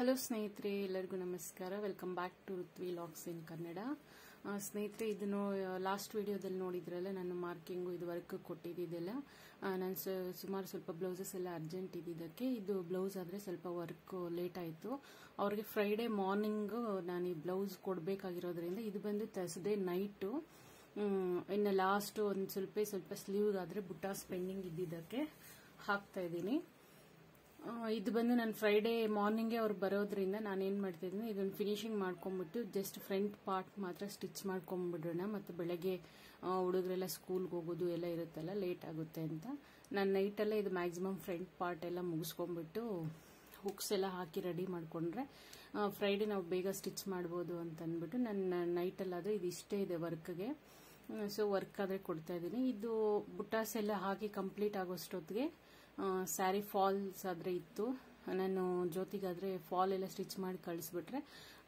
Hello ಸ್ನೇಹಿತರೆ, ಎಲ್ಲರಿಗೂ ನಮಸ್ಕಾರ. Welcome back to Ruthvi logs in Kannada. ಸ್ನೇಹಿತರೆ, ಇದನ್ನು ಲಾಸ್ಟ್ ವಿಡಿಯೋದಲ್ಲಿ ನೋಡಿದ್ರಲ್ಲ, ನಾನು ಮಾರ್ಕಿಂಗು ಇದು ವರ್ಕ್ ಕೊಟ್ಟಿದ್ದೆಲ್ಲ. ನಾನು ಸುಮಾರು ಸ್ವಲ್ಪ ಬ್ಲೌಸಸ್ ಎಲ್ಲ ಅರ್ಜೆಂಟ್ ಇದ್ದಿದ್ದಕ್ಕೆ ಇದು ಬ್ಲೌಸ್ ಆದರೆ ಸ್ವಲ್ಪ ವರ್ಕ್ ಲೇಟ್ ಆಯಿತು. ಅವ್ರಿಗೆ ಫ್ರೈಡೇ ಮಾರ್ನಿಂಗ್ ನಾನು ಈ ಬ್ಲೌಸ್ ಕೊಡಬೇಕಾಗಿರೋದ್ರಿಂದ ಇದು ಬಂದು ಥರ್ಸ್ಡೇ ನೈಟು. ಇನ್ನು ಲಾಸ್ಟ್ ಒಂದು ಸ್ವಲ್ಪ ಸ್ಲೀವ್ಗಾದರೆ ಬುಟ್ಟಾಸ್ ಪೆಂಡಿಂಗ್ ಇದ್ದಿದ್ದಕ್ಕೆ ಹಾಕ್ತಾ ಇದ್ದೀನಿ. ಇದು ಬಂದು ನಾನು ಫ್ರೈಡೇ ಮಾರ್ನಿಂಗೇ ಅವ್ರು ಬರೋದ್ರಿಂದ ನಾನೇನು ಮಾಡ್ತಿದ್ದೀನಿ, ಇದನ್ನು ಫಿನಿಶಿಂಗ್ ಮಾಡ್ಕೊಂಡ್ಬಿಟ್ಟು ಜಸ್ಟ್ ಫ್ರಂಟ್ ಪಾರ್ಟ್ ಮಾತ್ರ ಸ್ಟಿಚ್ ಮಾಡ್ಕೊಂಡ್ಬಿಡೋಣ. ಮತ್ತು ಬೆಳಗ್ಗೆ ಹುಡುಗರೆಲ್ಲ ಸ್ಕೂಲ್ಗೆ ಹೋಗೋದು ಎಲ್ಲ ಇರುತ್ತಲ್ಲ, ಲೇಟ್ ಆಗುತ್ತೆ ಅಂತ ನಾನು ನೈಟಲ್ಲೇ ಇದು ಮ್ಯಾಕ್ಸಿಮಮ್ ಫ್ರಂಟ್ ಪಾರ್ಟ್ ಎಲ್ಲ ಮುಗಿಸ್ಕೊಂಡ್ಬಿಟ್ಟು ಹುಕ್ಸ್ ಎಲ್ಲ ಹಾಕಿ ರೆಡಿ ಮಾಡಿಕೊಂಡ್ರೆ ಫ್ರೈಡೇ ನಾವು ಬೇಗ ಸ್ಟಿಚ್ ಮಾಡ್ಬೋದು ಅಂತ ಅಂದ್ಬಿಟ್ಟು ನನ್ನ ನೈಟಲ್ಲಾದರೆ ಇದು ಇಷ್ಟೇ ಇದೆ ವರ್ಕ್ಗೆ. ಸೊ ವರ್ಕ್ ಆದರೆ ಕೊಡ್ತಾ ಇದ್ದೀನಿ. ಇದು ಬುಟ್ಟಾಸ್ ಎಲ್ಲ ಹಾಕಿ ಕಂಪ್ಲೀಟ್ ಆಗೋಷ್ಟೊತ್ತಿಗೆ ಸ್ಯಾರಿ ಫಾಲ್ಸ್ ಆದರೆ ಇತ್ತು. ನಾನು ಜ್ಯೋತಿಗಾದರೆ ಫಾಲ್ ಎಲ್ಲ ಸ್ಟಿಚ್ ಮಾಡಿ ಕಳಿಸ್ಬಿಟ್ರೆ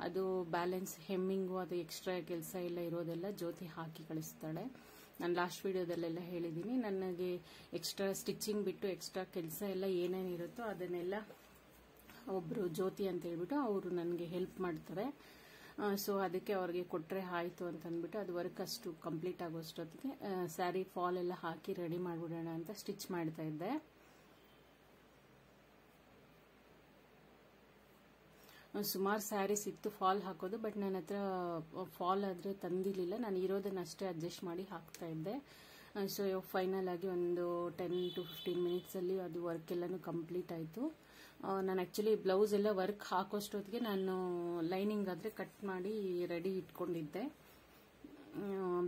ಅದು ಬ್ಯಾಲೆನ್ಸ್ ಹೆಮ್ಮಿಂಗು ಅದು ಎಕ್ಸ್ಟ್ರಾ ಕೆಲಸ ಎಲ್ಲ ಇರೋದೆಲ್ಲ ಜ್ಯೋತಿ ಹಾಕಿ ಕಳಿಸ್ತಾಳೆ. ನಾನು ಲಾಸ್ಟ್ ವಿಡಿಯೋದಲ್ಲೆಲ್ಲ ಹೇಳಿದ್ದೀನಿ, ನನಗೆ ಎಕ್ಸ್ಟ್ರಾ ಸ್ಟಿಚಿಂಗ್ ಬಿಟ್ಟು ಎಕ್ಸ್ಟ್ರಾ ಕೆಲಸ ಎಲ್ಲ ಏನೇನಿರುತ್ತೋ ಅದನ್ನೆಲ್ಲ ಒಬ್ಬರು ಜ್ಯೋತಿ ಅಂತ ಹೇಳ್ಬಿಟ್ಟು ಅವರು ನನಗೆ ಹೆಲ್ಪ್ ಮಾಡ್ತಾರೆ. ಸೊ ಅದಕ್ಕೆ ಅವ್ರಿಗೆ ಕೊಟ್ಟರೆ ಆಯಿತು ಅಂತ ಅಂದ್ಬಿಟ್ಟು ಅದು ವರ್ಕ್ ಅಷ್ಟು ಕಂಪ್ಲೀಟ್ ಆಗೋಷ್ಟೊತ್ತಿಗೆ ಸ್ಯಾರಿ ಫಾಲ್ ಎಲ್ಲ ಹಾಕಿ ರೆಡಿ ಮಾಡಿಬಿಡೋಣ ಅಂತ ಸ್ಟಿಚ್ ಮಾಡ್ತಾ ಇದ್ದೆ. ಸುಮಾರು ಸ್ಯಾರೀಸ್ ಇತ್ತು ಫಾಲ್ ಹಾಕೋದು, ಬಟ್ ನನ್ನ ಹತ್ರ ಫಾಲ್ ಆದರೆ ತಂದಿರಲಿಲ್ಲ. ನಾನು ಇರೋದನ್ನಷ್ಟೇ ಅಡ್ಜಸ್ಟ್ ಮಾಡಿ ಹಾಕ್ತಾ ಇದ್ದೆ. ಸೊ ಫೈನಲ್ ಆಗಿ ಒಂದು 10 to 15 ಮಿನಿಟ್ಸಲ್ಲಿ ಅದು ವರ್ಕ್ ಎಲ್ಲನೂ ಕಂಪ್ಲೀಟ್ ಆಯಿತು. ನಾನು ಆ್ಯಕ್ಚುಲಿ ಬ್ಲೌಸ್ ಎಲ್ಲ ವರ್ಕ್ ಹಾಕೋಷ್ಟೊತ್ತಿಗೆ ನಾನು ಲೈನಿಂಗ್ ಆದರೆ ಕಟ್ ಮಾಡಿ ರೆಡಿ ಇಟ್ಕೊಂಡಿದ್ದೆ.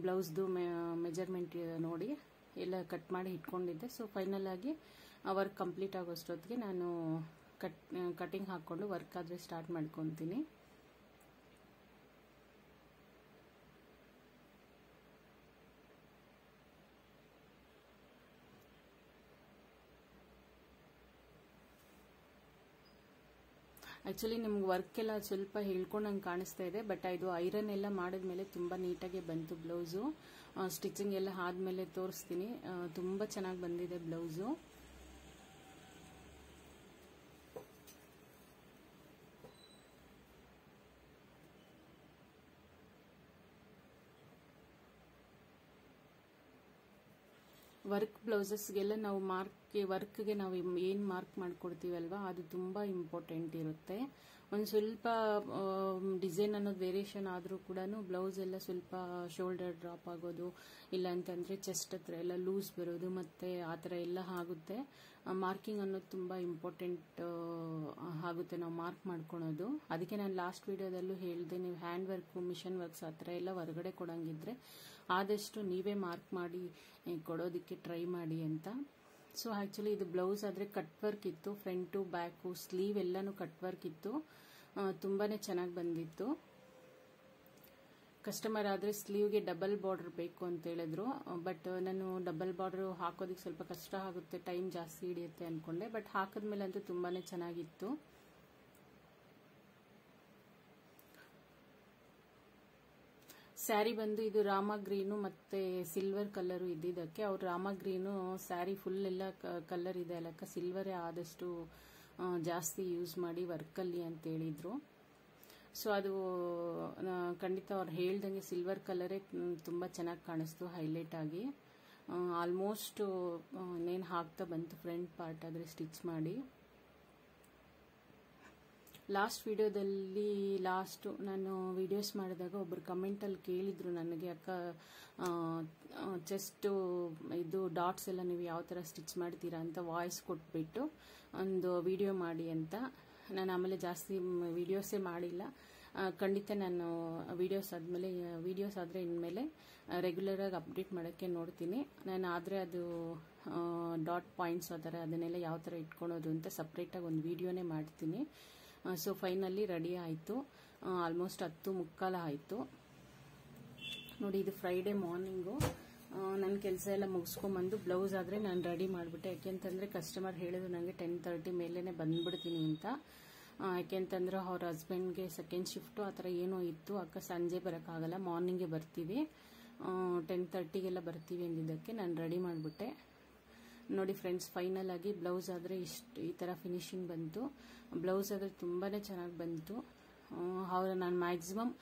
ಬ್ಲೌಸ್ದು ಮೆಜರ್ಮೆಂಟ್ ನೋಡಿ ಎಲ್ಲ ಕಟ್ ಮಾಡಿ ಇಟ್ಕೊಂಡಿದ್ದೆ. ಸೊ ಫೈನಲ್ ಆಗಿ ವರ್ಕ್ ಕಂಪ್ಲೀಟ್ ಆಗೋಷ್ಟೊತ್ತಿಗೆ ನಾನು ಕಟಿಂಗ್ ಹಾಕ್ಕೊಂಡು ವರ್ಕ್ ಆದರೆ ಸ್ಟಾರ್ಟ್ ಮಾಡ್ಕೊತೀನಿ. ಆಕ್ಚುಲಿ ನಿಮ್ಗೆ ವರ್ಕ್ ಎಲ್ಲ ಸ್ವಲ್ಪ ಹೇಳ್ಕೊಂಡಂಗೆ ಕಾಣಿಸ್ತಾ ಇದೆ, ಬಟ್ ಇದು ಐರನ್ ಎಲ್ಲ ಮಾಡಿದ್ಮೇಲೆ ತುಂಬಾ ನೀಟಾಗಿ ಬಂತು ಬ್ಲೌಸು. ಸ್ಟಿಚಿಂಗ್ ಎಲ್ಲ ಆದ್ಮೇಲೆ ತೋರಿಸ್ತೀನಿ. ತುಂಬಾ ಚೆನ್ನಾಗಿ ಬಂದಿದೆ ಬ್ಲೌಸು. ವರ್ಕ್ ಬ್ಲೌಸಸ್ಗೆಲ್ಲ ನಾವು ವರ್ಕ್ಗೆ ನಾವು ಏನು ಮಾರ್ಕ್ ಮಾಡ್ಕೊಡ್ತೀವಲ್ವಾ, ಅದು ತುಂಬ ಇಂಪಾರ್ಟೆಂಟ್ ಇರುತ್ತೆ. ಒಂದು ಸ್ವಲ್ಪ ಡಿಸೈನ್ ಅನ್ನೋದು ವೇರಿಯೇಷನ್ ಆದರೂ ಕೂಡ ಬ್ಲೌಸ್ ಎಲ್ಲ ಸ್ವಲ್ಪ ಶೋಲ್ಡರ್ ಡ್ರಾಪ್ ಆಗೋದು, ಇಲ್ಲ ಅಂತಂದರೆ ಚೆಸ್ಟ್ ಹತ್ರ ಎಲ್ಲ ಲೂಸ್ ಬರೋದು, ಮತ್ತು ಆ ಥರ ಎಲ್ಲ ಆಗುತ್ತೆ. ಮಾರ್ಕಿಂಗ್ ಅನ್ನೋದು ತುಂಬ ಇಂಪಾರ್ಟೆಂಟ್ ಆಗುತ್ತೆ, ನಾವು ಮಾರ್ಕ್ ಮಾಡ್ಕೊಳೋದು. ಅದಕ್ಕೆ ನಾನು ಲಾಸ್ಟ್ ವಿಡಿಯೋದಲ್ಲೂ ಹೇಳಿದೆ, ನೀವು ಹ್ಯಾಂಡ್ ವರ್ಕು ಮಿಷನ್ ವರ್ಕ್ಸ್ ಆ ಥರ ಎಲ್ಲ ಹೊರಗಡೆ ಕೊಡೋಂಗಿದ್ರೆ ಆದಷ್ಟು ನೀವೇ ಮಾರ್ಕ್ ಮಾಡಿ ಕೊಡೋದಕ್ಕೆ ಟ್ರೈ ಮಾಡಿ ಅಂತ. ಸೊ ಆ್ಯಕ್ಚುಲಿ ಇದು ಬ್ಲೌಸ್ ಆದರೆ ಕಟ್ ವರ್ಕ್ ಇತ್ತು, ಫ್ರಂಟು ಬ್ಯಾಕು ಸ್ಲೀವ್ ಎಲ್ಲನೂ ಕಟ್ ವರ್ಕ್ ಇತ್ತು. ತುಂಬಾ ಚೆನ್ನಾಗಿ ಬಂದಿತ್ತು. ಕಸ್ಟಮರ್ ಆದರೆ ಸ್ಲೀವ್ಗೆ ಡಬಲ್ ಬಾರ್ಡರ್ ಬೇಕು ಅಂತ ಹೇಳಿದ್ರು, ಬಟ್ ನಾನು ಡಬಲ್ ಬಾರ್ಡರ್ ಹಾಕೋದಕ್ಕೆ ಸ್ವಲ್ಪ ಕಷ್ಟ ಆಗುತ್ತೆ, ಟೈಮ್ ಜಾಸ್ತಿ ಹಿಡಿಯುತ್ತೆ ಅಂದ್ಕೊಂಡೆ. ಬಟ್ ಹಾಕಿದ್ಮೇಲೆ ಅಂತೂ ತುಂಬಾ ಚೆನ್ನಾಗಿತ್ತು. ಸ್ಯಾರಿ ಬಂದು ಇದು ರಾಮ ಗ್ರೀನು ಮತ್ತೆ ಸಿಲ್ವರ್ ಕಲರು ಇದ್ದಿದ್ದಕ್ಕೆ ಅವ್ರು ರಾಮ ಗ್ರೀನು ಸ್ಯಾರಿ ಫುಲ್ ಎಲ್ಲ ಕಲರ್ ಇದೆ ಅಲ್ಲಕ್ಕ, ಸಿಲ್ವರೇ ಆದಷ್ಟು ಜಾಸ್ತಿ ಯೂಸ್ ಮಾಡಿ ವರ್ಕಲ್ಲಿ ಅಂತ ಹೇಳಿದ್ರು. ಸೊ ಅದು ಖಂಡಿತ ಅವ್ರು ಹೇಳ್ದಂಗೆ ಸಿಲ್ವರ್ ಕಲರೇ ತುಂಬ ಚೆನ್ನಾಗಿ ಕಾಣಿಸ್ತು, ಹೈಲೈಟ್ ಆಗಿ. ಆಲ್ಮೋಸ್ಟ್ ನೇನು ಹಾಕ್ತಾ ಬಂತು ಫ್ರಂಟ್ ಪಾರ್ಟ್ ಆದರೆ ಸ್ಟಿಚ್ ಮಾಡಿ. ಲಾಸ್ಟ್ ವಿಡಿಯೋದಲ್ಲಿ ನಾನು ವಿಡಿಯೋಸ್ ಮಾಡಿದಾಗ ಒಬ್ಬರು ಕಮೆಂಟಲ್ಲಿ ಕೇಳಿದ್ರು ನನಗೆ, ಅಕ್ಕ ಚೆಸ್ಟ್ ಇದು ಡಾಟ್ಸ್ ಎಲ್ಲ ನೀವು ಯಾವ ಥರ ಸ್ಟಿಚ್ ಮಾಡ್ತೀರಾ ಅಂತ ವಾಯ್ಸ್ ಕೊಟ್ಬಿಟ್ಟು ಒಂದು ವಿಡಿಯೋ ಮಾಡಿ ಅಂತ. ನಾನು ಆಮೇಲೆ ಜಾಸ್ತಿ ವಿಡಿಯೋಸೇ ಮಾಡಿಲ್ಲ. ಖಂಡಿತ ನಾನು ವಿಡಿಯೋಸ್ ಆದರೆ ಇನ್ಮೇಲೆ ರೆಗ್ಯುಲರಾಗಿ ಅಪ್ಡೇಟ್ ಮಾಡೋಕ್ಕೆ ನೋಡ್ತೀನಿ. ನಾನು ಆದರೆ ಅದು ಡಾಟ್ ಪಾಯಿಂಟ್ಸ್ ಆ ಥರ ಅದನ್ನೆಲ್ಲ ಯಾವ ಥರ ಇಟ್ಕೊಳೋದು ಅಂತ ಸಪ್ರೇಟಾಗಿ ಒಂದು ವಿಡಿಯೋನೇ ಮಾಡ್ತೀನಿ. ಸೊ ಫೈನಲಿ ರೆಡಿ ಆಯಿತು. ಆಲ್ಮೋಸ್ಟ್ 10:15 ಆಯಿತು ನೋಡಿ. ಇದು ಫ್ರೈಡೇ ಮಾರ್ನಿಂಗು ನನ್ನ ಕೆಲಸ ಎಲ್ಲ ಮುಗಿಸ್ಕೊಂಬಂದು ಬ್ಲೌಸ್ ಆದರೆ ನಾನು ರೆಡಿ ಮಾಡಿಬಿಟ್ಟೆ. ಯಾಕೆಂತಂದರೆ ಕಸ್ಟಮರ್ ಹೇಳಿದ್ರು ನನಗೆ 10:30 ಮೇಲೇ ಬಂದ್ಬಿಡ್ತೀನಿ ಅಂತ. ಯಾಕೆಂತಂದ್ರೆ ಅವ್ರ ಹಸ್ಬೆಂಡ್ಗೆ ಸೆಕೆಂಡ್ ಶಿಫ್ಟು ಆ ಥರ ಏನೋ ಇತ್ತು, ಅಕ್ಕ ಸಂಜೆ ಬರೋಕ್ಕಾಗಲ್ಲ, ಮಾರ್ನಿಂಗೇ ಬರ್ತೀವಿ, 10:30ಗೆಲ್ಲ ಬರ್ತೀವಿ ಅಂದಿದ್ದಕ್ಕೆ ನಾನು ರೆಡಿ ಮಾಡಿಬಿಟ್ಟೆ. ನೋಡಿ ಫ್ರೆಂಡ್ಸ್, ಫೈನಲ್ ಆಗಿ ಬ್ಲೌಸ್ ಆದರೆ ಈ ಥರ ಫಿನಿಶಿಂಗ್ ಬಂತು. ಬ್ಲೌಸ್ ಆದರೆ ತುಂಬಾ ಚೆನ್ನಾಗಿ ಬಂತು. ನಾನು ಮ್ಯಾಕ್ಸಿಮಮ್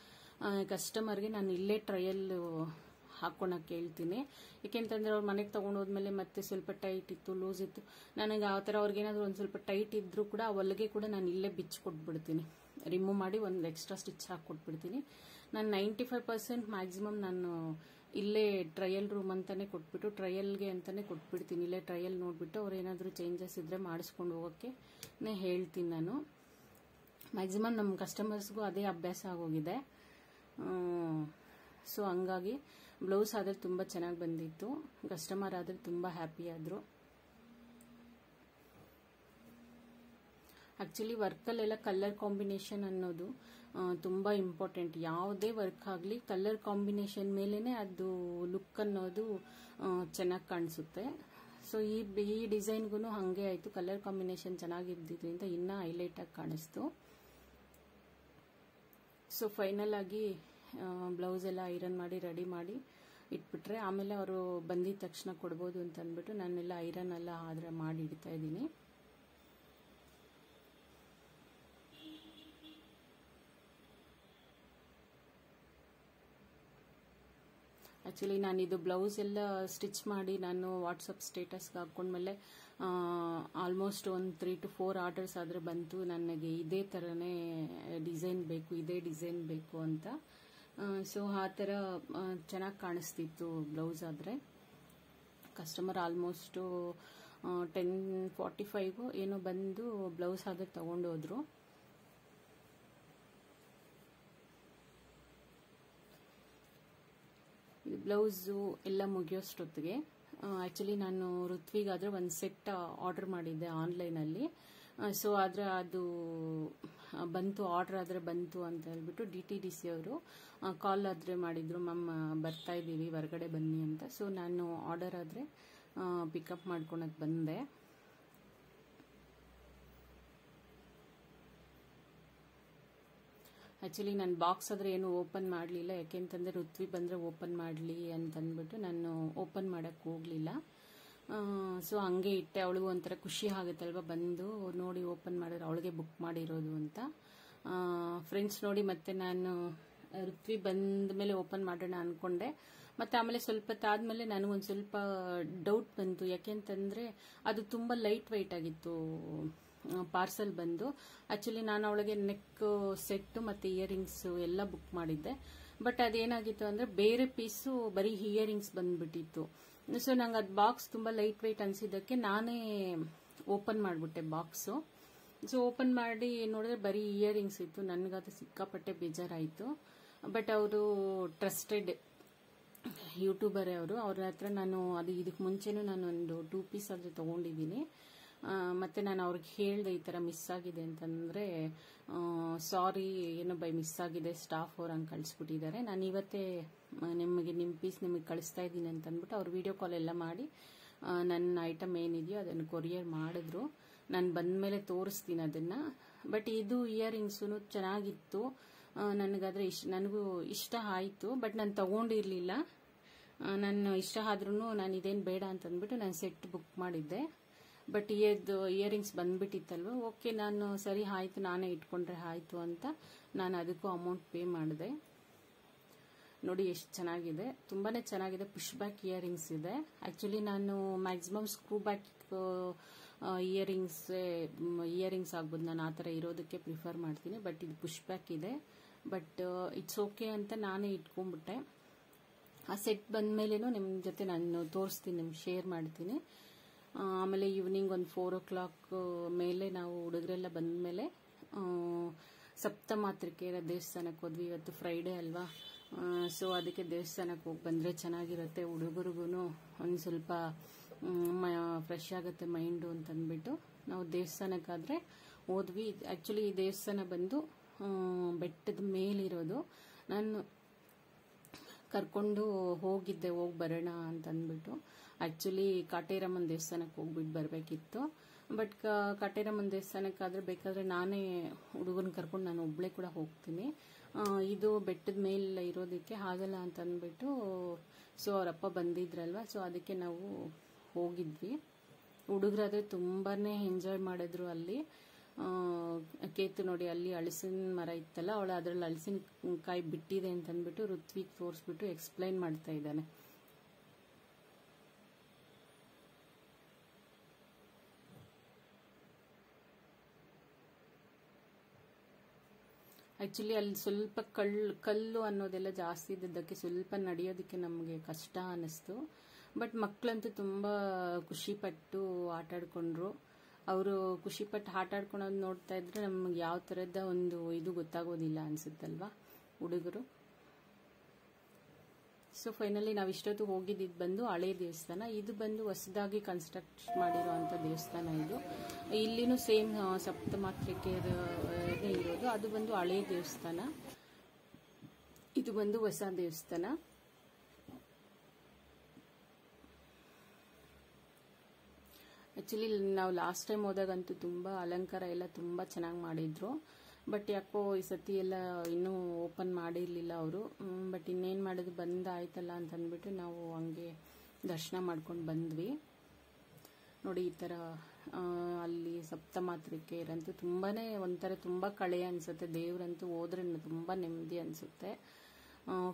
ಕಸ್ಟಮರ್ಗೆ ನಾನು ಇಲ್ಲೇ ಟ್ರಯಲ್ ಹಾಕ್ಕೊಳಕ್ಕೆ ಹೇಳ್ತೀನಿ. ಏಕೆಂತಂದ್ರೆ ಅವ್ರು ಮನೆಗೆ ತೊಗೊಂಡೋದ್ಮೇಲೆ ಮತ್ತೆ ಸ್ವಲ್ಪ ಟೈಟ್ ಇತ್ತು, ಲೂಸ್ ಇತ್ತು, ನನಗೆ ಆ ಥರ ಅವ್ರಿಗೇನಾದರೂ ಒಂದು ಸ್ವಲ್ಪ ಟೈಟ್ ಇದ್ದರೂ ಕೂಡ ಆ ಹೊಲಿಗೆ ಕೂಡ ನಾನು ಇಲ್ಲೇ ಬಿಚ್ಚಿಕೊಟ್ಬಿಡ್ತೀನಿ, ರಿಮೂವ್ ಮಾಡಿ ಒಂದು ಎಕ್ಸ್ಟ್ರಾ ಸ್ಟಿಚ್ ಹಾಕ್ಕೊಟ್ಬಿಡ್ತೀನಿ. ನಾನು 95% ಮ್ಯಾಕ್ಸಿಮಮ್ ನಾನು ಇಲ್ಲೇ ಟ್ರಯಲ್ ರೂಮ್ ಅಂತಾನೆ ಕೊಟ್ಬಿಟ್ಟು ಟ್ರಯಲ್ಗೆ ಅಂತಾನೆ ಕೊಟ್ಬಿಡ್ತೀನಿ. ಇಲ್ಲೇ ಟ್ರಯಲ್ ನೋಡಿಬಿಟ್ಟು ಅವ್ರು ಏನಾದರೂ ಚೇಂಜಸ್ ಇದ್ದರೆ ಮಾಡಿಸ್ಕೊಂಡು ಹೋಗೋಕ್ಕೆ ಹೇಳ್ತೀನಿ ನಾನು. ಮ್ಯಾಕ್ಸಿಮಮ್ ನಮ್ಮ ಕಸ್ಟಮರ್ಸ್ಗೂ ಅದೇ ಅಭ್ಯಾಸ ಆಗೋಗಿದೆ. ಸೊ ಹಂಗಾಗಿ ಬ್ಲೌಸ್ ಆದರೆ ತುಂಬ ಚೆನ್ನಾಗಿ ಬಂದಿತ್ತು. ಕಸ್ಟಮರ್ ಆದರೆ ತುಂಬ ಹ್ಯಾಪಿ ಆದರು. ಆ್ಯಕ್ಚುಲಿ ವರ್ಕಲ್ಲೆಲ್ಲ ಕಲರ್ ಕಾಂಬಿನೇಷನ್ ಅನ್ನೋದು ತುಂಬ ಇಂಪಾರ್ಟೆಂಟ್. ಯಾವುದೇ ವರ್ಕ್ ಆಗಲಿ ಕಲರ್ ಕಾಂಬಿನೇಷನ್ ಮೇಲೇ ಅದು ಲುಕ್ ಅನ್ನೋದು ಚೆನ್ನಾಗಿ ಕಾಣಿಸುತ್ತೆ. ಸೊ ಈ ಡಿಸೈನ್ಗೂ ಹಾಗೆ ಆಯಿತು. ಕಲರ್ ಕಾಂಬಿನೇಷನ್ ಚೆನ್ನಾಗಿದ್ದರಿಂದ ಇನ್ನೂ ಹೈಲೈಟಾಗಿ ಕಾಣಿಸ್ತು. ಸೊ ಫೈನಲ್ ಆಗಿ ಬ್ಲೌಸ್ ಎಲ್ಲ ಐರನ್ ಮಾಡಿ ರೆಡಿ ಮಾಡಿ ಇಟ್ಬಿಟ್ರೆ ಆಮೇಲೆ ಅವರು ಬಂದಿದ ತಕ್ಷಣ ಕೊಡ್ಬೋದು ಅಂತ ಅಂದ್ಬಿಟ್ಟು ನಾನೆಲ್ಲ ಐರನ್ ಎಲ್ಲ ಆದರೆ ಮಾಡಿ ಇಡ್ತಾ ಇದ್ದೀನಿ. ಆ್ಯಕ್ಚುಲಿ ನಾನಿದು ಬ್ಲೌಸ್ ಎಲ್ಲ ಸ್ಟಿಚ್ ಮಾಡಿ ನಾನು ವಾಟ್ಸಪ್ ಸ್ಟೇಟಸ್ಗೆ ಹಾಕ್ಕೊಂಡ್ಮೇಲೆ ಆಲ್ಮೋಸ್ಟ್ ಒಂದು 3 to 4 ಆರ್ಡರ್ಸ್ ಆದರೆ ಬಂತು. ನನಗೆ ಇದೇ ಥರನೇ ಡಿಸೈನ್ ಬೇಕು ಅಂತ. ಸೊ ಆ ಥರ ಚೆನ್ನಾಗಿ ಕಾಣಿಸ್ತಿತ್ತು ಬ್ಲೌಸ್ ಆದರೆ. ಕಸ್ಟಮರ್ ಆಲ್ಮೋಸ್ಟು 10:45 ಏನೋ ಬಂದು ಬ್ಲೌಸ್ ಆದರೆ ತಗೊಂಡು ಹೋದ್ರು. ಬ್ಲೌಸು ಎಲ್ಲ ಮುಗಿಯೋಷ್ಟೊತ್ತಿಗೆ ಆ್ಯಕ್ಚುಲಿ ನಾನು ಋತ್ವಿಗಾದರೆ ಒಂದು ಸೆಟ್ ಆರ್ಡರ್ ಮಾಡಿದ್ದೆ ಆನ್ಲೈನಲ್ಲಿ. ಸೊ ಆದರೆ ಅದು ಬಂತು, ಆರ್ಡರ್ ಆದರೆ ಬಂತು ಅಂತ ಹೇಳ್ಬಿಟ್ಟು DTDC ಅವರು ಕಾಲ್ ಆದರೆ ಮಾಡಿದರು, ಮ್ಯಾಮ್ ಬರ್ತಾ ಇದ್ದೀವಿ ಹೊರಗಡೆ ಬನ್ನಿ ಅಂತ. ಸೊ ನಾನು ಆರ್ಡರ್ ಆದರೆ ಪಿಕಪ್ ಮಾಡ್ಕೊಳಕ್ಕೆ ಬಂದೆ. ಆ್ಯಕ್ಚುಲಿ ನಾನು ಬಾಕ್ಸ್ ಆದರೆ ಏನು ಓಪನ್ ಮಾಡಲಿಲ್ಲ, ಯಾಕೆಂತಂದರೆ ಋತ್ವಿ ಬಂದರೆ ಓಪನ್ ಮಾಡಲಿ ಅಂತಂದ್ಬಿಟ್ಟು ನಾನು ಓಪನ್ ಮಾಡೋಕ್ಕೆ ಹೋಗಲಿಲ್ಲ. ಸೊ ಹಂಗೆ ಇಟ್ಟೆ. ಅವಳಿಗೂ ಒಂಥರ ಖುಷಿ ಆಗುತ್ತಲ್ವ, ಬಂದು ನೋಡಿ ಓಪನ್ ಮಾಡಿದ್ರೆ ಅವಳಿಗೆ ಬುಕ್ ಮಾಡಿರೋದು ಅಂತ. ಫ್ರೆಂಡ್ಸ್ ನೋಡಿ, ಮತ್ತೆ ನಾನು ಋತ್ವಿ ಬಂದ ಮೇಲೆ ಓಪನ್ ಮಾಡೋಣ ಅಂದ್ಕೊಂಡೆ. ಮತ್ತು ಆಮೇಲೆ ಸ್ವಲ್ಪ ತಾದ್ಮೇಲೆ ನನಗೊಂದು ಸ್ವಲ್ಪ ಡೌಟ್ ಬಂತು. ಯಾಕೆಂತಂದರೆ ಅದು ತುಂಬ ಲೈಟ್ ವೆಯ್ಟ್ ಆಗಿತ್ತು ಪಾರ್ಸಲ್ ಬಂದು. ಆ್ಯಕ್ಚುಲಿ ನಾನು ಅವಳಿಗೆ ನೆಕ್ ಸೆಟ್ಟು ಮತ್ತು ಇಯರಿಂಗ್ಸು ಎಲ್ಲ ಬುಕ್ ಮಾಡಿದ್ದೆ. ಬಟ್ ಅದೇನಾಗಿತ್ತು ಅಂದರೆ ಬೇರೆ ಪೀಸು ಬರೀ ಇಯರಿಂಗ್ಸ್ ಬಂದುಬಿಟ್ಟಿತ್ತು. ಸೊ ನಂಗೆ ಅದು ಬಾಕ್ಸ್ ತುಂಬ ಲೈಟ್ ವೆಯ್ಟ್ ಅನಿಸಿದ್ದಕ್ಕೆ ನಾನೇ ಓಪನ್ ಮಾಡಿಬಿಟ್ಟೆ ಬಾಕ್ಸು. ಸೊ ಓಪನ್ ಮಾಡಿ ನೋಡಿದ್ರೆ ಬರೀ ಇಯರಿಂಗ್ಸ್ ಇತ್ತು. ನನಗದು ಸಿಕ್ಕಾಪಟ್ಟೆ ಬೇಜಾರಾಯಿತು. ಬಟ್ ಅವರು ಟ್ರಸ್ಟೆಡ್ ಯೂಟ್ಯೂಬರೇ ಅವರು. ಅವ್ರ ಹತ್ರ ನಾನು ಇದಕ್ಕೆ ಮುಂಚೆನೂ ನಾನು ಒಂದು 2 ಪೀಸ್ ಆದರೆ ತೊಗೊಂಡಿದ್ದೀನಿ. ಮತ್ತು ನಾನು ಅವ್ರಿಗೆ ಹೇಳಿದೆ ಈ ಥರ ಮಿಸ್ ಆಗಿದೆ ಅಂತಂದರೆ, ಸಾರಿ ಏನೋ ಬೈ ಮಿಸ್ ಆಗಿದೆ, ಸ್ಟಾಫ್ ಅವ್ರು ಹಂಗೆ ಕಳಿಸ್ಬಿಟ್ಟಿದ್ದಾರೆ, ನಾನು ಇವತ್ತೇ ನಿಮ್ಮ ಪೀಸ್ ನಿಮಗೆ ಕಳಿಸ್ತಾ ಇದ್ದೀನಿ ಅಂತಂದ್ಬಿಟ್ಟು ಅವ್ರು ವಿಡಿಯೋ ಕಾಲ್ ಎಲ್ಲ ಮಾಡಿ ನನ್ನ ಐಟಮ್ ಏನಿದೆಯೋ ಅದನ್ನು ಕೊರಿಯರ್ ಮಾಡಿದ್ರು. ನಾನು ಬಂದ ಮೇಲೆ ತೋರಿಸ್ತೀನಿ ಅದನ್ನು. ಬಟ್ ಇದು ಇಯರಿಂಗ್ಸು ಚೆನ್ನಾಗಿತ್ತು. ನನಗಾದರೆ ನನಗೂ ಇಷ್ಟ ಆಯಿತು. ಬಟ್ ನಾನು ತೊಗೊಂಡಿರಲಿಲ್ಲ. ನಾನು ಇಷ್ಟ ಆದ್ರೂ ನಾನು ಇದೇನು ಬೇಡ ಅಂತಂದ್ಬಿಟ್ಟು ನಾನು ಸೆಟ್ ಬುಕ್ ಮಾಡಿದ್ದೆ. ಬಟ್ ಇಯರಿಂಗ್ಸ್ ಬಂದ್ಬಿಟ್ಟಿತ್ತಲ್ವ, ಓಕೆ ನಾನು ಸರಿ ಆಯಿತು, ನಾನೇ ಇಟ್ಕೊಂಡ್ರೆ ಆಯಿತು ಅಂತ ನಾನು ಅದಕ್ಕೂ ಅಮೌಂಟ್ ಪೇ ಮಾಡಿದೆ. ನೋಡಿ ಎಷ್ಟು ಚೆನ್ನಾಗಿದೆ, ತುಂಬಾ ಚೆನ್ನಾಗಿದೆ. ಪುಷ್ ಬ್ಯಾಕ್ ಇಯರಿಂಗ್ಸ್ ಇದೆ. ಆ್ಯಕ್ಚುಲಿ ನಾನು ಮ್ಯಾಕ್ಸಿಮಮ್ ಸ್ಕ್ರೂ ಬ್ಯಾಕ್ ಇಯರಿಂಗ್ಸ್ ಆಗ್ಬೋದು, ನಾನು ಆ ಥರ ಇರೋದಕ್ಕೆ ಪ್ರಿಫರ್ ಮಾಡ್ತೀನಿ. ಬಟ್ ಇದು ಪುಷ್ ಬ್ಯಾಕ್ ಇದೆ. ಬಟ್ ಇಟ್ಸ್ ಓಕೆ ಅಂತ ನಾನೇ ಇಟ್ಕೊಂಡ್ಬಿಟ್ಟೆ. ಆ ಸೆಟ್ ಬಂದ ಮೇಲೇನೂ ನಿಮ್ಮ ಜೊತೆ ನಾನು ತೋರಿಸ್ತೀನಿ, ನಿಮ್ಗೆ ಶೇರ್ ಮಾಡ್ತೀನಿ. ಆಮೇಲೆ ಈವ್ನಿಂಗ್ ಒಂದು 4 o'clock ಮೇಲೆ ನಾವು ಹುಡುಗರೆಲ್ಲ ಬಂದ ಮೇಲೆ ಸಪ್ತಮಾತೃಕೆಯರ ದೇವಸ್ಥಾನಕ್ಕೆ ಹೋದ್ವಿ. ಇವತ್ತು ಫ್ರೈಡೇ ಅಲ್ವಾ, ಸೊ ಅದಕ್ಕೆ ದೇವಸ್ಥಾನಕ್ಕೆ ಹೋಗಿ ಬಂದರೆ ಚೆನ್ನಾಗಿರುತ್ತೆ. ಹುಡುಗರಿಗೂ ಒಂದು ಸ್ವಲ್ಪ ಫ್ರೆಶ್ ಆಗುತ್ತೆ ಮೈಂಡು ಅಂತಂದ್ಬಿಟ್ಟು ನಾವು ದೇವಸ್ಥಾನಕ್ಕಾದರೆ ಹೋದ್ವಿ. ಆ್ಯಕ್ಚುಲಿ ಈ ದೇವಸ್ಥಾನ ಬಂದು ಬೆಟ್ಟದ ಮೇಲಿರೋದು. ನಾನು ಕರ್ಕೊಂಡು ಹೋಗಿ ಬರೋಣ ಅಂತಂದ್ಬಿಟ್ಟು ಆ್ಯಕ್ಚುಲಿ ಕಾಟೇರಮ್ಮನ ದೇವಸ್ಥಾನಕ್ಕೆ ಹೋಗ್ಬಿಟ್ಟು ಬರಬೇಕಿತ್ತು. ಬಟ್ ಕಾಟೇರಮ್ಮನ ದೇವಸ್ಥಾನಕ್ಕಾದರೆ ಬೇಕಾದರೆ ನಾನೇ ಹುಡುಗನ ಕರ್ಕೊಂಡು ನಾನು ಒಬ್ಬಳೇ ಕೂಡ ಹೋಗ್ತೀನಿ. ಇದು ಬೆಟ್ಟದ ಮೇಲೆ ಇರೋದಕ್ಕೆ ಆಗಲ್ಲ ಅಂತಂದ್ಬಿಟ್ಟು ಸೊ ಅವರಪ್ಪ ಬಂದಿದ್ರಲ್ವ, ಸೊ ಅದಕ್ಕೆ ನಾವು ಹೋಗಿದ್ವಿ. ಹುಡುಗರಾದ್ರೆ ತುಂಬಾನೇ ಎಂಜಾಯ್ ಮಾಡಿದ್ರು ಅಲ್ಲಿ. ಕೇತು ನೋಡಿ ಅಲ್ಲಿ ಹಲಸಿನ ಮರ ಇತ್ತಲ್ಲ, ಅವಳು ಅದ್ರಲ್ಲಿ ಹಲಸಿನಕಾಯಿ ಬಿಟ್ಟಿದೆ ಅಂತಂದ್ಬಿಟ್ಟು ಋತ್ವಿಕ್ ತೋರಿಸ್ಬಿಟ್ಟು ಎಕ್ಸ್ಪ್ಲೈನ್ ಮಾಡ್ತಾ ಇದ್ದಾನೆ. ಆಕ್ಚುಲಿ ಅಲ್ಲಿ ಸ್ವಲ್ಪ ಕಲ್ಲು ಅನ್ನೋದೆಲ್ಲ ಜಾಸ್ತಿ ಇದ್ದದ್ದಕ್ಕೆ ಸ್ವಲ್ಪ ನಡೆಯೋದಕ್ಕೆ ನಮಗೆ ಕಷ್ಟ ಅನ್ನಿಸ್ತು. ಬಟ್ ಮಕ್ಕಳಂತೂ ತುಂಬ ಖುಷಿಪಟ್ಟು ಆಟ ಆಡ್ಕೊಂಡ್ರು. ಅವರು ಖುಷಿಪಟ್ಟು ಆಟ ಆಡ್ಕೊಳೋದು ನೋಡ್ತಾ ಇದ್ರೆ ನಮ್ಗೆ ಯಾವ ಥರದ ಒಂದು ಇದು ಗೊತ್ತಾಗೋದಿಲ್ಲ ಅನ್ಸುತ್ತಲ್ವಾ ಹುಡುಗರು. ಸೊ ಫೈನಲಿ ನಾವು ಇಷ್ಟೊತ್ತು ಹೋಗಿದ್ದು ಬಂದು ಹಳೆ ದೇವಸ್ಥಾನ. ಇದು ಬಂದು ಹೊಸದಾಗಿ ಕನ್ಸ್ಟ್ರಕ್ಟ್ ಮಾಡಿರುವಂಥ ದೇವಸ್ಥಾನ ಇದು. ಇಲ್ಲಿನೂ ಸೇಮ್ ಸಪ್ತಮಾತೃಕೆ ಇರೋದು. ಅದು ಬಂದು ಹಳೆ ದೇವಸ್ಥಾನ, ಇದು ಬಂದು ಹೊಸ ದೇವಸ್ಥಾನ. ಆಕ್ಚುಲಿ ನಾವು ಲಾಸ್ಟ್ ಟೈಮ್ ಹೋದಾಗಂತೂ ತುಂಬ ಅಲಂಕಾರ ಎಲ್ಲ ತುಂಬ ಚೆನ್ನಾಗಿ ಮಾಡಿದ್ರು. ಬಟ್ ಯಾಕೋ ಈ ಸತಿ ಎಲ್ಲ ಇನ್ನೂ ಓಪನ್ ಮಾಡಿರಲಿಲ್ಲ ಅವರು. ಬಟ್ ಇನ್ನೇನು ಮಾಡೋದು, ಬಂದಾಯ್ತಲ್ಲ ಅಂತ ಅಂದ್ಬಿಟ್ಟು ನಾವು ಹಂಗೆ ದರ್ಶನ ಮಾಡ್ಕೊಂಡು ಬಂದ್ವಿ. ನೋಡಿ ಈ ಥರ ಅಲ್ಲಿ ಸಪ್ತಮಾತೃಕೆಯರಂತೂ ತುಂಬಾನೇ ಒಂಥರ ತುಂಬ ಕಳೆ ಅನಿಸುತ್ತೆ. ದೇವ್ರಂತೂ ಹೋದ್ರೆ ತುಂಬ ನೆಮ್ಮದಿ ಅನಿಸುತ್ತೆ.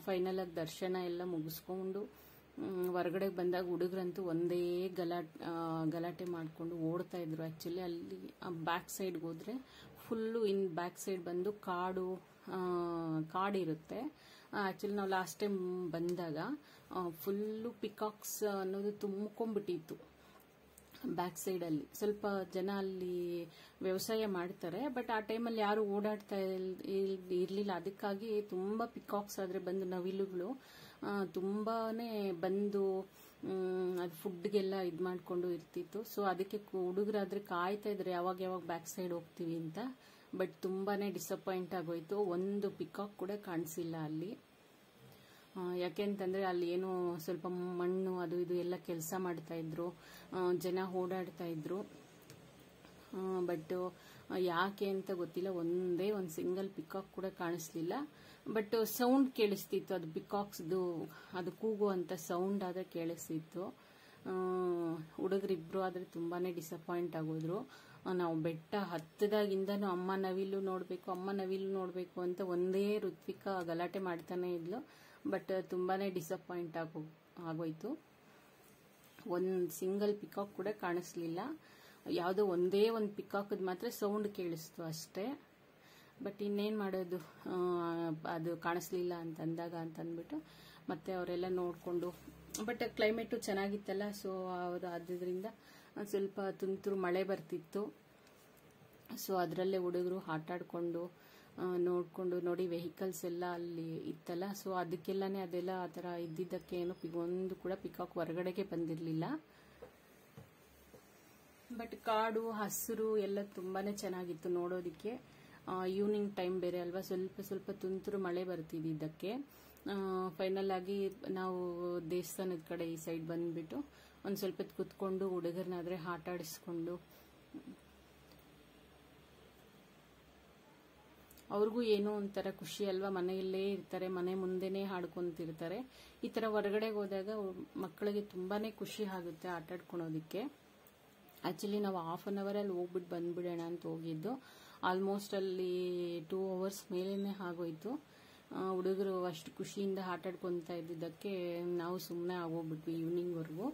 ಫೈನಲ್ ಆಗಿ ದರ್ಶನ ಎಲ್ಲ ಮುಗಿಸ್ಕೊಂಡು ಹೊರಗಡೆ ಬಂದಾಗ ಹುಡುಗರಂತೂ ಒಂದೇ ಗಲಾಟೆ ಮಾಡಿಕೊಂಡು ಓಡ್ತಾ ಇದ್ರು. ಆ್ಯಕ್ಚುಲಿ ಅಲ್ಲಿ ಬ್ಯಾಕ್ ಸೈಡ್ಗೆ ಹೋದ್ರೆ ಫುಲ್ಲು ಬ್ಯಾಕ್ ಸೈಡ್ ಬಂದು ಕಾಡಿರುತ್ತೆ. ಆ್ಯಕ್ಚುಲಿ ನಾವು ಲಾಸ್ಟ್ ಟೈಮ್ ಬಂದಾಗ ಫುಲ್ಲು ಪಿಕಾಕ್ಸ್ ಅನ್ನೋದು ತುಂಬ್ಕೊಂಡ್ಬಿಟ್ಟಿತ್ತು ಬ್ಯಾಕ್ ಸೈಡಲ್ಲಿ. ಸ್ವಲ್ಪ ಜನ ಅಲ್ಲಿ ವ್ಯವಸಾಯ ಮಾಡ್ತಾರೆ, ಬಟ್ ಆ ಟೈಮಲ್ಲಿ ಯಾರು ಓಡಾಡ್ತಾ ಇರಲಿಲ್ಲ. ಅದಕ್ಕಾಗಿ ತುಂಬ ಪಿಕಾಕ್ಸ್ ಆದರೆ ಬಂದು ನವಿಲುಗಳು ತುಂಬಾನೇ ಬಂದು ಅದು ಫುಡ್ಗೆಲ್ಲ ಇದು ಮಾಡಿಕೊಂಡು ಇರ್ತಿತ್ತು. ಸೊ ಅದಕ್ಕೆ ಹುಡುಗರಾದ್ರೆ ಕಾಯ್ತಾ ಇದ್ರೆ ಯಾವಾಗ ಬ್ಯಾಕ್ ಸೈಡ್ ಹೋಗ್ತೀವಿ ಅಂತ. ಬಟ್ ತುಂಬಾನೇ ಡಿಸಪಾಯಿಂಟ್ ಆಗೋಯ್ತು. ಒಂದು ಪಿಕಾಕ್ ಕೂಡ ಕಾಣಿಸಿಲ್ಲ ಅಲ್ಲಿ. ಯಾಕೆಂತಂದ್ರೆ ಅಲ್ಲಿ ಏನೋ ಸ್ವಲ್ಪ ಮಣ್ಣು ಅದು ಇದು ಎಲ್ಲ ಕೆಲಸ ಮಾಡ್ತಾ ಇದ್ರು, ಜನ ಓಡಾಡ್ತಾ ಇದ್ರು. ಬಟ್ ಯಾಕೆ ಅಂತ ಗೊತ್ತಿಲ್ಲ, ಒಂದೇ ಒಂದು ಸಿಂಗಲ್ ಪಿಕಾಕ್ ಕೂಡ ಕಾಣಿಸ್ಲಿಲ್ಲ. ಬಟ್ ಸೌಂಡ್ ಕೇಳಿಸ್ತಿತ್ತು, ಅದು ಪಿಕಾಕ್ಸ್ದು ಅದು ಕೂಗುವಂತ ಸೌಂಡ್ ಆದ್ರೆ ಕೇಳಿಸ್ತಿತ್ತು. ಹುಡುಗರಿಬ್ರು ಆದ್ರೆ ತುಂಬಾನೇ ಡಿಸಪಾಯಿಂಟ್ ಆಗೋದ್ರು. ನಾವು ಬೆಟ್ಟ ಹತ್ತದಾಗಿಂದನೂ ಅಮ್ಮ ನವಿಲು ನೋಡ್ಬೇಕು ಅಂತ ಒಂದೇ ಋತ್ವಿಕಾ ಗಲಾಟೆ ಮಾಡ್ತಾನೆ ಇದ್ಲು. ಬಟ್ ತುಂಬಾನೇ ಡಿಸಪಾಯಿಂಟ್ ಆಗೋಯ್ತು. ಒಂದು ಸಿಂಗಲ್ ಪಿಕಾಕ್ ಕೂಡ ಕಾಣಿಸ್ಲಿಲ್ಲ. ಯಾವುದೋ ಒಂದೇ ಒಂದು ಪಿಕಾಕದ್ ಮಾತ್ರ ಸೌಂಡ್ ಕೇಳಿಸ್ತು ಅಷ್ಟೇ. ಬಟ್ ಇನ್ನೇನು ಮಾಡೋದು, ಅದು ಕಾಣಿಸ್ಲಿಲ್ಲ ಅಂತಂದಾಗ ಅಂತಂದ್ಬಿಟ್ಟು ಮತ್ತೆ ಅವರೆಲ್ಲ ನೋಡಿಕೊಂಡು. ಬಟ್ ಕ್ಲೈಮೇಟು ಚೆನ್ನಾಗಿತ್ತಲ್ಲ, ಸೊ ಅದರಿಂದ ಸ್ವಲ್ಪ ತುಂತುರು ಮಳೆ ಬರ್ತಿತ್ತು. ಸೊ ಅದರಲ್ಲೇ ಹುಡುಗರು ಆಟ ಆಡ್ಕೊಂಡು ನೋಡಿಕೊಂಡು ನೋಡಿ ವೆಹಿಕಲ್ಸ್ ಎಲ್ಲ ಅಲ್ಲಿ ಇತ್ತಲ್ಲ. ಸೊ ಅದಕ್ಕೆಲ್ಲನೇ ಅದೆಲ್ಲ ಆ ಥರ ಇದ್ದಿದ್ದಕ್ಕೆ ಏನು ಒಂದು ಕೂಡ ಪಿಕಾಕ್ ಹೊರಗಡೆಗೆ ಬಂದಿರಲಿಲ್ಲ. ಬಟ್ ಕಾಡು ಹಸಿರು ಎಲ್ಲ ತುಂಬಾನೇ ಚೆನ್ನಾಗಿತ್ತು ನೋಡೋದಿಕ್ಕೆ. ಈವ್ನಿಂಗ್ ಟೈಮ್ ಬೇರೆ ಅಲ್ವಾ, ಸ್ವಲ್ಪ ತುಂತುರು ಮಳೆ ಬರ್ತಿದ್ದಕ್ಕೆ ಫೈನಲ್ ಆಗಿ ನಾವು ದೇವಸ್ಥಾನದ ಕಡೆ ಈ ಸೈಡ್ ಬಂದ್ಬಿಟ್ಟು ಒಂದು ಸ್ವಲ್ಪ ಕುತ್ಕೊಂಡು ಹುಡುಗರನ್ನಾದ್ರೆ ಆಟ ಆಡಿಸ್ಕೊಂಡು, ಅವ್ರಿಗೂ ಏನೋ ಒಂಥರ ಖುಷಿ ಅಲ್ವಾ, ಮನೆಯಲ್ಲೇ ಇರ್ತಾರೆ, ಮನೆ ಮುಂದೆನೇ ಹಾಡ್ಕೊಂತಿರ್ತಾರೆ. ಈ ತರ ಹೊರಗಡೆ ಹೋದಾಗ ಮಕ್ಕಳಿಗೆ ತುಂಬಾನೇ ಖುಷಿ ಆಗುತ್ತೆ ಆಟ ಆಡ್ಕೊಳೋದಿಕ್ಕೆ. ಆಕ್ಚುಲಿ ನಾವು ಹಾಫ್ ಅನ್ ಅವರ್ ಅಲ್ಲಿ ಹೋಗ್ಬಿಟ್ಟು ಬಂದ್ಬಿಡೋಣ ಅಂತ ಹೋಗಿದ್ದು. ಆಲ್ಮೋಸ್ಟ್ ಅಲ್ಲಿ 2 hours ಮೇಲೇನೆ ಆಗೋಯ್ತು. ಹುಡುಗರು ಅಷ್ಟು ಖುಷಿಯಿಂದ ಆಟ ಆಡ್ಕೊಂತ ಇದ್ದಿದ್ದಕ್ಕೆ ನಾವು ಸುಮ್ಮನೆ ಆಗೋಗ್ಬಿಟ್ವಿ ಈವ್ನಿಂಗ್ ವರ್ಗು.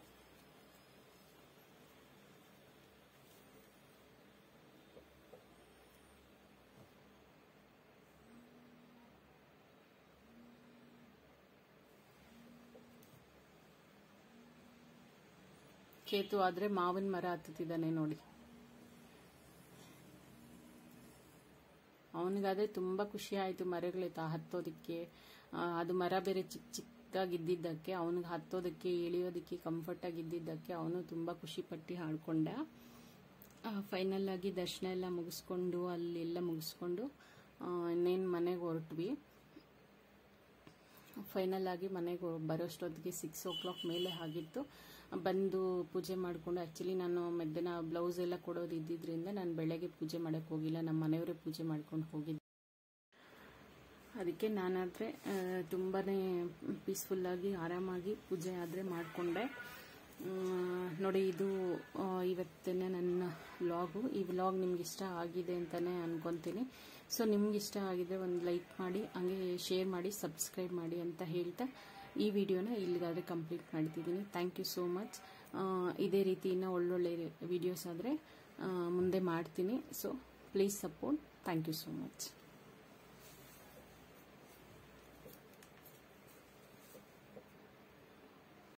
ಕೇತು ಆದ್ರೆ ಮಾವಿನ ಮರ ಹತ್ತುತ್ತಿದ್ದಾನೆ ನೋಡಿ. ಅವನಿಗಾದ್ರೆ ತುಂಬಾ ಖುಷಿ ಆಯ್ತು ಮರಗಳಿತ ಹತ್ತೋದಿಕ್ಕೆ. ಅದು ಮರ ಬೇರೆ ಚಿಕ್ಕದಾಗಿದ್ದಕ್ಕೆ ಅವನಿಗೆ ಹತ್ತೋದಕ್ಕೆ ಇಳಿಯೋದಕ್ಕೆ ಕಂಫರ್ಟ್ ಆಗಿದ್ದಕ್ಕೆ ಅವನು ತುಂಬಾ ಖುಷಿ ಪಟ್ಟಿ ಆಡ್ಕೊಂಡ. ಫೈನಲ್ ಆಗಿ ದರ್ಶನ ಎಲ್ಲ ಮುಗಿಸ್ಕೊಂಡು ಅಲ್ಲೆಲ್ಲ ಮುಗಿಸ್ಕೊಂಡು ಇನ್ನೇನು ಮನೆಗೆ ಹೊರಟ್ವಿ. ಫೈನಲ್ ಆಗಿ ಮನೆಗೆ ಬರೋಷ್ಟೊತ್ತಿಗೆ 6 o'clock ಮೇಲೆ ಆಗಿತ್ತು. ಬಂದು ಪೂಜೆ ಮಾಡಿಕೊಂಡು, ಆ್ಯಕ್ಚುಲಿ ನಾನು ಮಧ್ಯಾಹ್ನ ಬ್ಲೌಸ್ ಎಲ್ಲ ಕೊಡೋದು ಇದ್ದಿದ್ರಿಂದ ನಾನು ಬೆಳಗ್ಗೆ ಪೂಜೆ ಮಾಡೋಕ್ಕೆ ಹೋಗಿಲ್ಲ, ನಮ್ಮ ಮನೆಯವರೇ ಪೂಜೆ ಮಾಡ್ಕೊಂಡು ಹೋಗಿದ್ದೆ. ಅದಕ್ಕೆ ನಾನಾದರೆ ತುಂಬಾ ಪೀಸ್ಫುಲ್ಲಾಗಿ ಆರಾಮಾಗಿ ಪೂಜೆ ಆದರೆ ಮಾಡಿಕೊಂಡೆ. ನೋಡಿ, ಇದು ಇವತ್ತಿನ ನನ್ನ ವ್ಲಾಗು. ಈ ವ್ಲಾಗ್ ನಿಮ್ಗೆ ಇಷ್ಟ ಆಗಿದೆ ಅಂತಲೇ ಅನ್ಕೊತೀನಿ. ಸೊ ನಿಮ್ಗೆ ಇಷ್ಟ ಆಗಿದ್ರೆ ಒಂದು ಲೈಕ್ ಮಾಡಿ, ಹಂಗೆ ಶೇರ್ ಮಾಡಿ, ಸಬ್ಸ್ಕ್ರೈಬ್ ಮಾಡಿ ಅಂತ ಹೇಳ್ತಾ ಈ ವಿಡಿಯೋನ ಇಲ್ಲಿಗಾದರೆ ಕಂಪ್ಲೀಟ್ ಮಾಡ್ತಿದ್ದೀನಿ. Thank you so much. ಇದೇ ರೀತಿ ಇನ್ನೂ ಒಳ್ಳೊಳ್ಳೆ ವಿಡಿಯೋಸ್ ಆದರೆ ಮುಂದೆ ಮಾಡ್ತೀನಿ. So please support. Thank you so much.